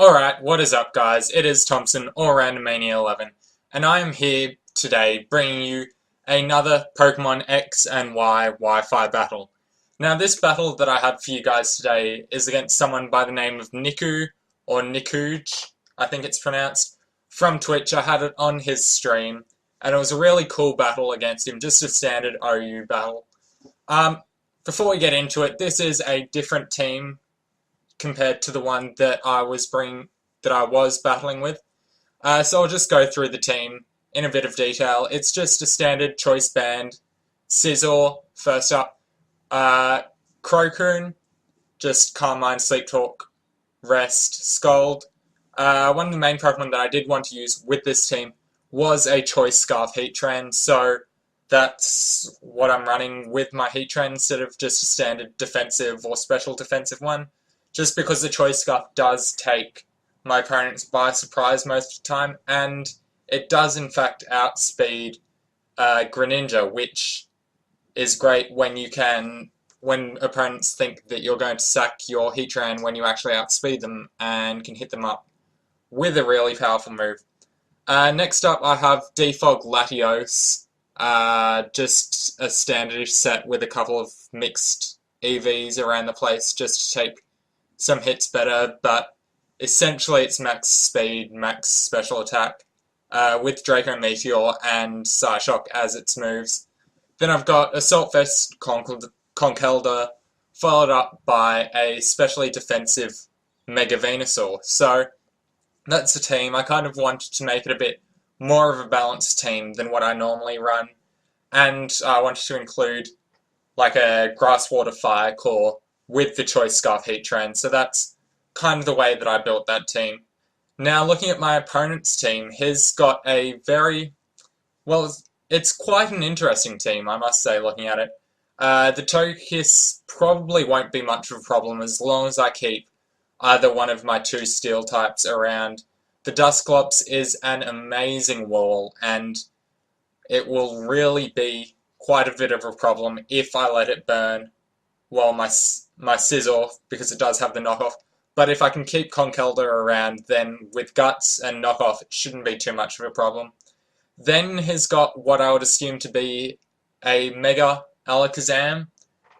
Alright, what is up guys? It is Thompson or Randomania11 and I am here today bringing you another Pokemon X and Y Wi-Fi battle. Now this battle that I have for you guys today is against someone by the name of Nikku or Nikkuge, I think it's pronounced, from Twitch. I had it on his stream and it was a really cool battle against him, just a standard OU battle. Before we get into it, this is a different team compared to the one that I was battling with. So I'll just go through the team in a bit of detail. It's just a standard choice band. Scizor, first up. Crocoon, just Calm Mind, Sleep Talk, Rest, Scold. One of the main Pokemon that I did want to use with this team was a choice Scarf Heatran, so that's what I'm running with my Heatran instead of just a standard defensive or special defensive one. Just because the choice Scarf does take my opponents by surprise most of the time, and it does in fact outspeed Greninja, which is great when opponents think that you're going to sack your Heatran when you actually outspeed them and can hit them up with a really powerful move. Next up I have Defog Latios, just a standard set with a couple of mixed EVs around the place just to take some hits better, but essentially it's max speed, max special attack, with Draco Meteor and Psyshock as its moves. Then I've got Assault Vest Conkeldurr, followed up by a specially defensive Mega Venusaur. So that's the team. I kind of wanted to make it a bit more of a balanced team than what I normally run, and I wanted to include like a Grass Water Fire core with the choice Scarf Heatran, so that's kind of the way that I built that team. Now looking at my opponent's team, he's got a it's quite an interesting team, I must say, looking at it. The Togekiss probably won't be much of a problem as long as I keep either one of my two steel types around. The Dusclops is an amazing wall, and it will really be quite a bit of a problem if I let it burn while my Scizor, because it does have the knockoff. But if I can keep Conkeldurr around, then with Guts and knockoff, it shouldn't be too much of a problem. Then he's got what I would assume to be a Mega Alakazam,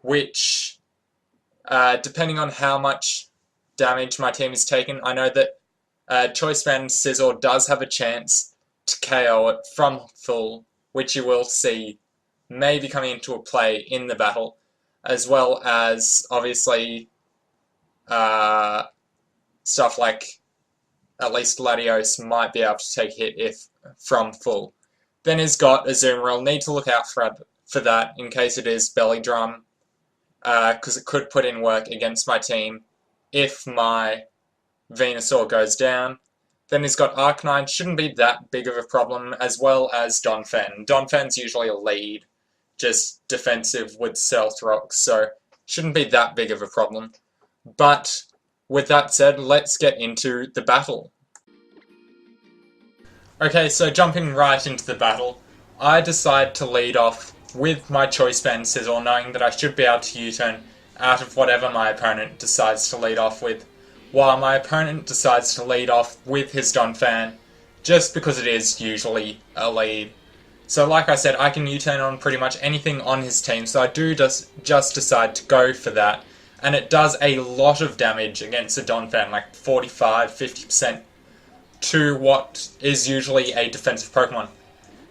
which, depending on how much damage my team has taken, I know that Choice Band Scizor does have a chance to KO it from full, which you will see maybe coming into a play in the battle, as well as, obviously, stuff like at least Latios might be able to take a hit if from full. Then he's got Azumarill. Need to look out for that in case it is Belly Drum, because it could put in work against my team if my Venusaur goes down. Then he's got Arcanine. Shouldn't be that big of a problem, as well as Donphan. Donphan's usually a lead, just defensive with Stealth Rocks, so shouldn't be that big of a problem. But with that said, let's get into the battle. Okay, so jumping right into the battle, I decide to lead off with my Choice Band Scizor, knowing that I should be able to U-turn out of whatever my opponent decides to lead off with, while my opponent decides to lead off with his Donphan, just because it is usually a lead. So like I said, I can U-turn on pretty much anything on his team, so I do just decide to go for that. And it does a lot of damage against a Donphan, like 45–50% to what is usually a defensive Pokemon.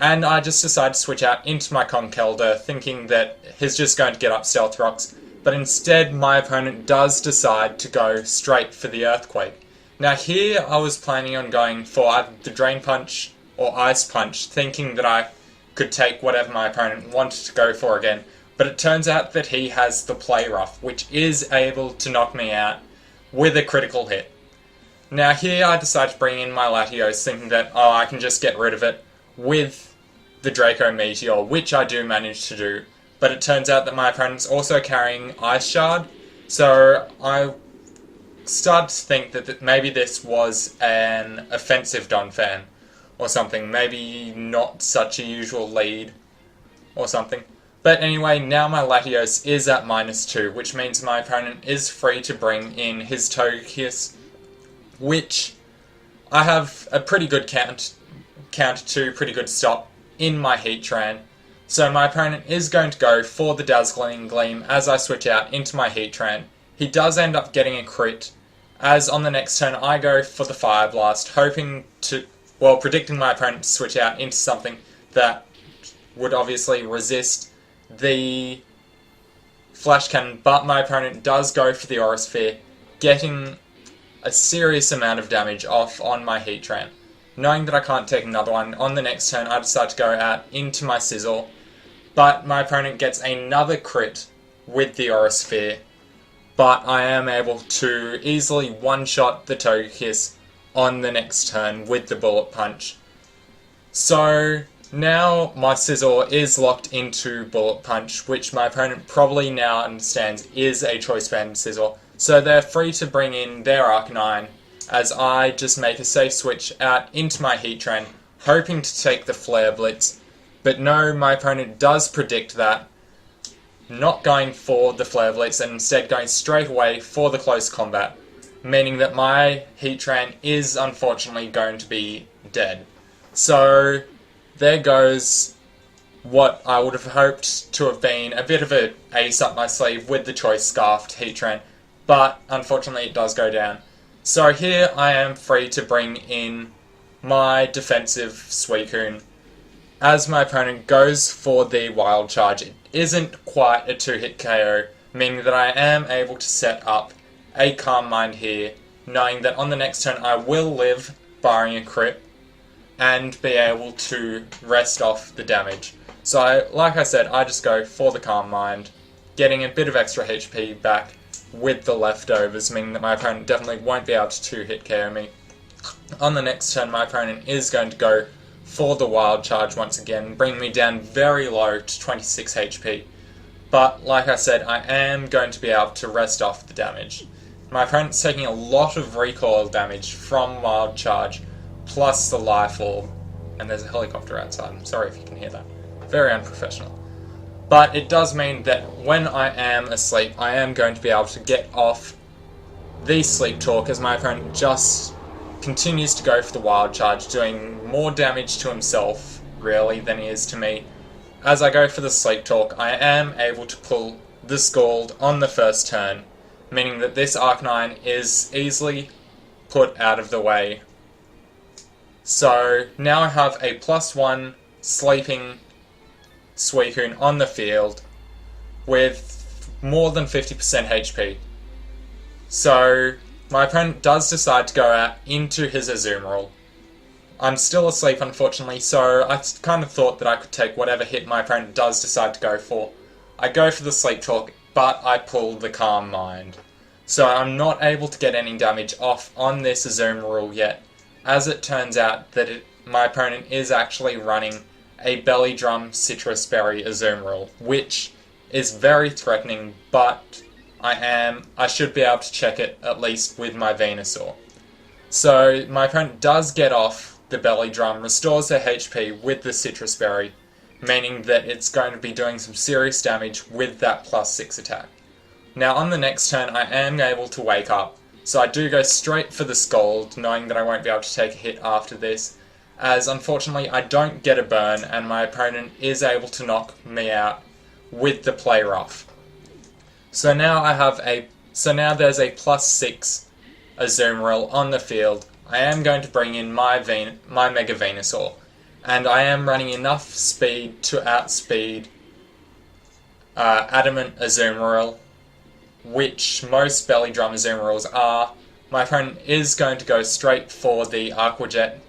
And I just decide to switch out into my Conkeldurr, thinking that he's just going to get up Stealth Rocks. But instead, my opponent does decide to go straight for the Earthquake. Now here, I was planning on going for either the Drain Punch or Ice Punch, thinking that I could take whatever my opponent wanted to go for again. But it turns out that he has the Play Rough, which is able to knock me out with a critical hit. Now here I decide to bring in my Latios, thinking that, oh, I can just get rid of it with the Draco Meteor, which I do manage to do. But it turns out that my opponent's also carrying Ice Shard, so I started to think that maybe this was an offensive Donphan or something. Maybe not such a usual lead or something. But anyway, now my Latios is at -2, which means my opponent is free to bring in his Togekiss which I have a pretty good counter to, pretty good stop in my Heatran. So my opponent is going to go for the Dazzling Gleam as I switch out into my Heatran. He does end up getting a crit, as on the next turn I go for the Fire Blast, predicting my opponent to switch out into something that would obviously resist the Flash Cannon, but my opponent does go for the Aura Sphere, getting a serious amount of damage off on my Heatran. Knowing that I can't take another one, on the next turn I decide to go out into my Sizzle, but my opponent gets another crit with the Aura Sphere, but I am able to easily one-shot the Togekiss on the next turn with the Bullet Punch. So now my Sizzle is locked into Bullet Punch, which my opponent probably now understands is a Choice Band Sizzle. So they're free to bring in their Arcanine, as I just make a safe switch out into my Heatran, hoping to take the Flare Blitz. But no, my opponent does predict that, not going for the Flare Blitz and instead going straight away for the Close Combat, meaning that my Heatran is unfortunately going to be dead. So there goes what I would have hoped to have been a bit of an ace up my sleeve with the Choice Scarfed Heatran, but unfortunately it does go down. So here I am free to bring in my defensive Suicune. As my opponent goes for the Wild Charge, it isn't quite a 2-hit KO, meaning that I am able to set up a Calm Mind here, knowing that on the next turn I will live, barring a crit, and be able to rest off the damage. So, like I said, I just go for the Calm Mind, getting a bit of extra HP back with the leftovers, meaning that my opponent definitely won't be able to 2-hit KO me. On the next turn, my opponent is going to go for the Wild Charge once again, bringing me down very low to 26 HP. But, like I said, I am going to be able to rest off the damage. My opponent's taking a lot of recoil damage from Wild Charge, plus the Life Orb. And there's a helicopter outside, I'm sorry if you can hear that. Very unprofessional. But it does mean that when I am asleep, I am going to be able to get off the Sleep Talk, as my opponent just continues to go for the Wild Charge, doing more damage to himself, really, than he is to me. As I go for the Sleep Talk, I am able to pull the Scald on the first turn, meaning that this Arcanine is easily put out of the way. So now I have a +1 sleeping Suicune on the field with more than 50% HP. So my opponent does decide to go out into his Azumarill. I'm still asleep, unfortunately, so I kind of thought that I could take whatever hit my opponent does decide to go for. I go for the Sleep Talk, but I pull the Calm Mind. So I'm not able to get any damage off on this Azumarill yet, as it turns out that my opponent is actually running a Belly Drum Citrus Berry Azumarill, which is very threatening, but I should be able to check it at least with my Venusaur. So my opponent does get off the Belly Drum, restores their HP with the Citrus Berry, meaning that it's going to be doing some serious damage with that +6 attack. Now on the next turn I am able to wake up, so I do go straight for the Scald, knowing that I won't be able to take a hit after this, as unfortunately I don't get a burn and my opponent is able to knock me out with the Play Rough. So now there's a +6 Azumarill on the field. I am going to bring in my Mega Venusaur, and I am running enough speed to outspeed Adamant Azumarill, which most Belly Drum Azumarills are. My opponent is going to go straight for the Aqua Jet,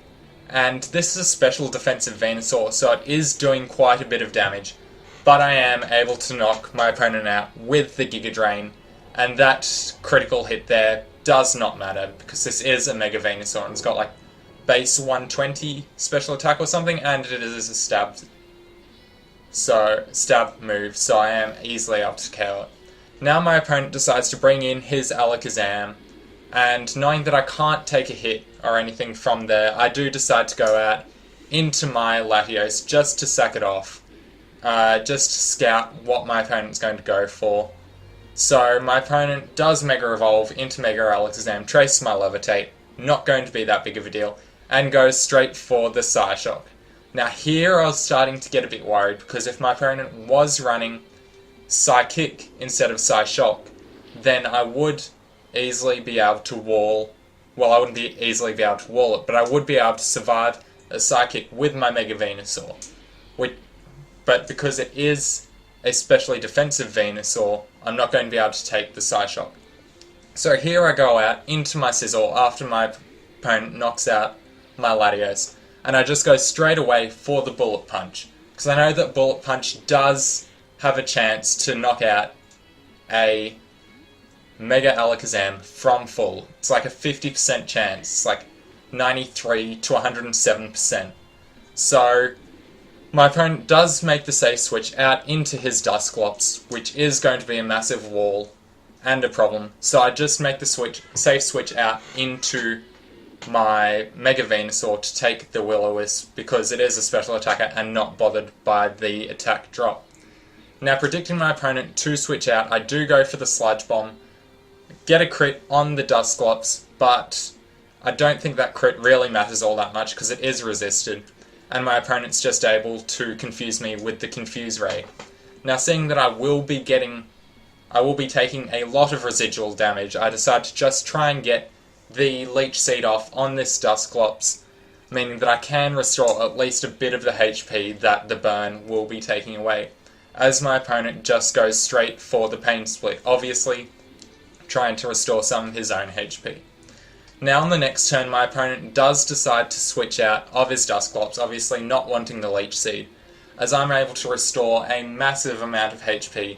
and this is a special defensive Venusaur, so it is doing quite a bit of damage, but I am able to knock my opponent out with the Giga Drain, and that critical hit there does not matter, because this is a Mega Venusaur, and it's got like base 120 special attack or something, and it is a stab move, so I am easily able to KO it. Now my opponent decides to bring in his Alakazam, and knowing that I can't take a hit or anything from there, I do decide to go out into my Latios just to sack it off, just to scout what my opponent's going to go for. So my opponent does Mega Evolve into Mega Alakazam, traces my Levitate, not going to be that big of a deal, and goes straight for the Psyshock. Now here I was starting to get a bit worried, because if my opponent was running Psykick instead of Psyshock, then I would easily be able to wall, well, I wouldn't easily be able to wall it, but I would be able to survive a Psychic with my Mega Venusaur. But because it is a specially defensive Venusaur, I'm not going to be able to take the Psyshock. So here I go out into my Sizzle after my opponent knocks out my Latios, and I just go straight away for the Bullet Punch, because I know that Bullet Punch does have a chance to knock out a Mega Alakazam from full. It's like a 50% chance. It's like 93 to 107%. So my opponent does make the safe switch out into his Dusclops, which is going to be a massive wall and a problem. So I just make the safe switch out into my Mega Venusaur to take the Will-O-Wisp, because it is a special attacker and not bothered by the attack drop. Now, predicting my opponent to switch out, I do go for the Sludge Bomb, get a crit on the Dusclops, but I don't think that crit really matters all that much because it is resisted, and my opponent's just able to confuse me with the Confuse Ray. Now, seeing that I will be taking a lot of residual damage, I decide to just try and get the Leech Seed off on this Dusclops, meaning that I can restore at least a bit of the HP that the burn will be taking away, as my opponent just goes straight for the Pain Split, obviously trying to restore some of his own HP. Now on the next turn, my opponent does decide to switch out of his Dusclops, obviously not wanting the Leech Seed, as I'm able to restore a massive amount of HP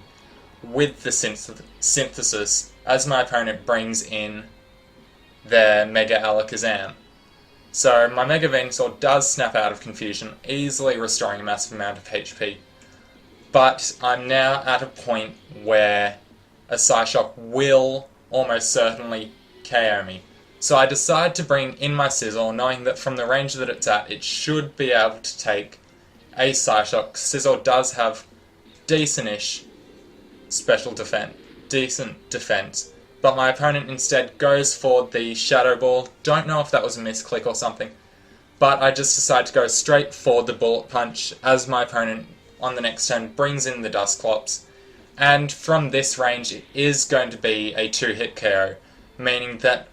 with the Synthesis, as my opponent brings in their Mega Alakazam. So my Mega Venusaur does snap out of confusion, easily restoring a massive amount of HP. But I'm now at a point where a Psyshock will almost certainly KO me. So I decide to bring in my Sizzle, knowing that from the range that it's at, it should be able to take a Psyshock. Sizzle does have decent-ish decent defense, but my opponent instead goes for the Shadow Ball. Don't know if that was a misclick or something, but I just decide to go straight for the Bullet Punch, as my opponent on the next turn brings in the Dusclops, and from this range it is going to be a 2-hit KO, meaning that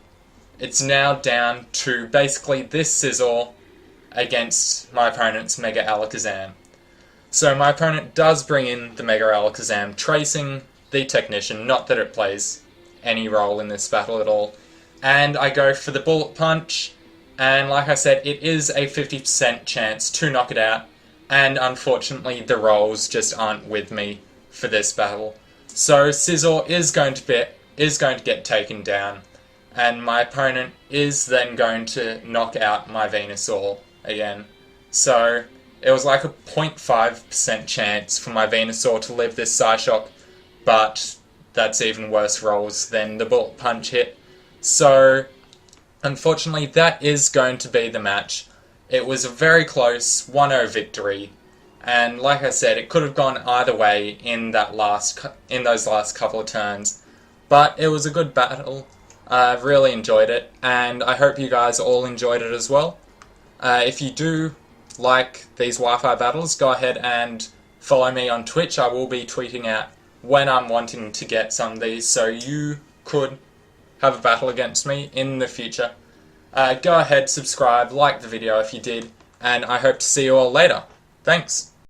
it's now down to basically this Sizzle against my opponent's Mega Alakazam. So my opponent does bring in the Mega Alakazam, tracing the Technician, not that it plays any role in this battle at all, and I go for the Bullet Punch, and like I said, it is a 50% chance to knock it out, and unfortunately the rolls just aren't with me for this battle. So Sizzle is going to get taken down, and my opponent is then going to knock out my Venusaur again. So it was like a 0.5% chance for my Venusaur to live this Psyshock, but that's even worse rolls than the Bullet Punch hit. So unfortunately that is going to be the match. It was a very close 1-0 victory, and like I said, it could have gone either way in those last couple of turns, but it was a good battle. I really enjoyed it, and I hope you guys all enjoyed it as well. If you do like these Wi-Fi battles, go ahead and follow me on Twitch. I will be tweeting out when I'm wanting to get some of these, so you could have a battle against me in the future. Go ahead, subscribe, like the video if you did, and I hope to see you all later. Thanks!